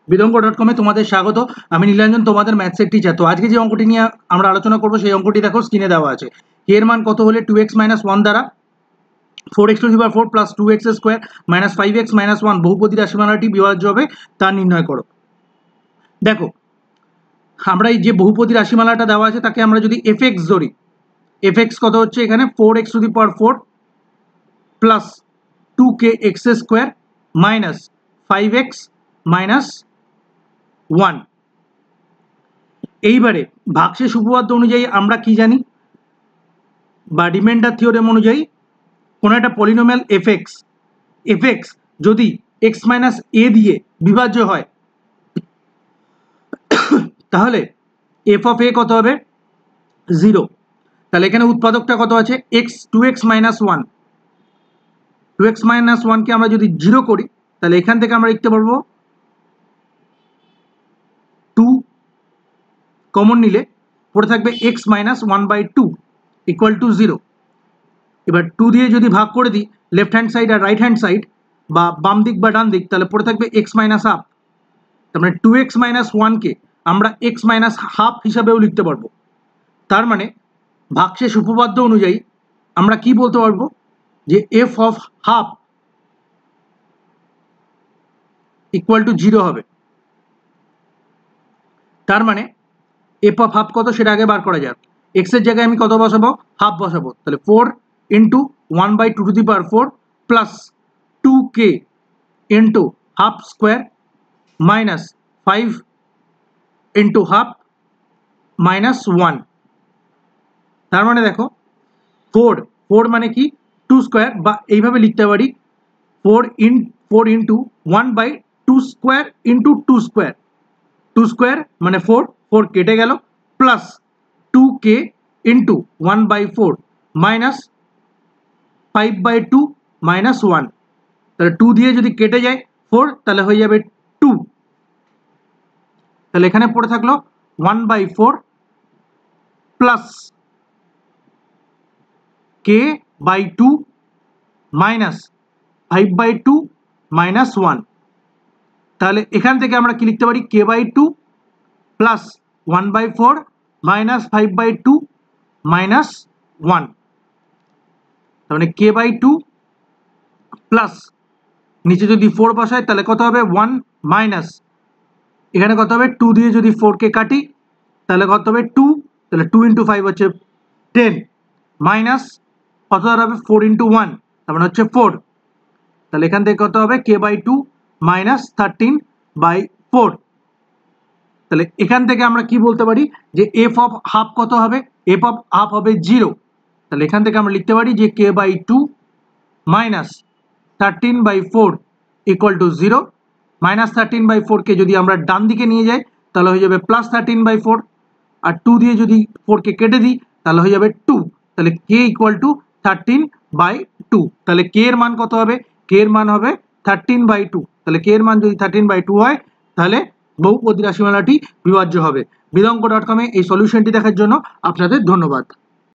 বিদঙ্গ.com তোমাদের স্বাগত। আমি নীলাঞ্জন, তোমাদের ম্যাথসের টিচার। তো আজকে যে অঙ্কটি নিয়ে আমরা আলোচনা করবো সেই অঙ্কটি দেখো স্ক্রিনে দেওয়া আছে। কে এর মান কত হলে 2x - 1 দ্বারা 4x⁴ plus 2x² minus 5x - 1 বহুপদী রাশিমালাটি বিভাজ্য হবে তা নির্ণয় করো। দেখো, আমরা এই যে বহুপদী রাশিমালাটা দেওয়া আছে তাকে আমরা যদি fx ধরি, fx কত হচ্ছে এখানে 4x⁴ plus 2kx² minus 5x - 1। এইবারে ভাগশেষ উপপাদ্য অনুযায়ী আমরা কি জানি, বা রিমাইন্ডার থিওরেম অনুযায়ী কোনো একটা পলিনোমিয়াল fx যদি x - a দিয়ে বিভাজ্য হয় তাহলে f of a কত হবে 0। তাহলে এখানে উৎপাদকটা কত আছে 2x - 1, 2x - 1 কে আমরা যদি 0 করি তাহলে এখান থেকে আমরা লিখতে পারবো 2 কমন নিলে পড়ে থাকবে x - 1/2 ইকুয়াল টু 0। এবার 2 দিয়ে যদি ভাগ করে দিই লেফট হ্যান্ড সাইড আর রাইট হ্যান্ড সাইড, বা বাম দিক বা ডান দিক, তাহলে পড়ে থাকবে x - হাফ। তার মানে 2x - 1 কে আমরা x - হাফ হিসাবেও লিখতে পারবো। তার মানে ভাগশেষ উপপাদ্য অনুযায়ী আমরা কি বলতে পারবো যে f of half equal to 0 হবে। তার মানে f of হাফ কত সেটা আগে বার করা যাক। x এর জায়গায় আমি কত বসাবো, হাফ বসাবো। তাহলে 4 × 1/2⁴ plus 2k × half square minus 5 × half minus 1। তার মানে দেখো 4 মানে কি 2 স্কোয়ার, বা এইভাবে লিখতে পারি 4 × 1/2² × 2 স্কোয়ার। 2 স্কোয়ার মানে 4 কেটে গেল, প্লাস 2k × 1/4 মাইনাস 5/2 মাইনাস 1। তাহলে 2 দিয়ে যদি কেটে যায় 4 তাহলে হয়ে যাবে 2। তাহলে এখানে পড়ে থাকলো 1/4 প্লাস k/2 মাইনাস 5/2 মাইনাস 1। তাহলে এখান থেকে আমরা কি লিখতে পারি k/2 প্লাস 1/4 মাইনাস 5/2 মাইনাস 1। তার মানে k/2 প্লাস নিচে যদি 4 বসায় তাহলে কত হবে 1 মাইনাস এখানে কত হবে 2 দিয়ে যদি 4কে কাটি তাহলে কত হবে 2, তাহলে 2 × 5 হচ্ছে 10 মাইনাস কত হবে 4 × 1 তার মানে হচ্ছে 4। তাহলে এখান থেকে কত হবে k/2 মাইনাস 13/4। তাহলে এখান থেকে আমরা কি বলতে পারি যে f of হাফ কত হবে, f of হাফ হবে 0। তাহলে এখান থেকে আমরা লিখতে পারি যে k/2 minus 13/4 equal to 0। Minus 13/4 কে যদি আমরা ডান দিকে নিয়ে যাই তাহলে হয়ে যাবে প্লাস 13/4, আর 2 দিয়ে যদি 4কে কেটে দিই তাহলে হয়ে যাবে 2। তাহলে k ইকুয়াল টু 13/2। তাহলে k এর মান কত হবে, k এর মান হবে 13/2। তাহলে k এর মান যদি 13/2 হয় তাহলে বহুপদী রাশিমালাটি বিভাজ্য হবে। বিদঙ্গ.com এই সলিউশনটি দেখার জন্য আপনাদের ধন্যবাদ।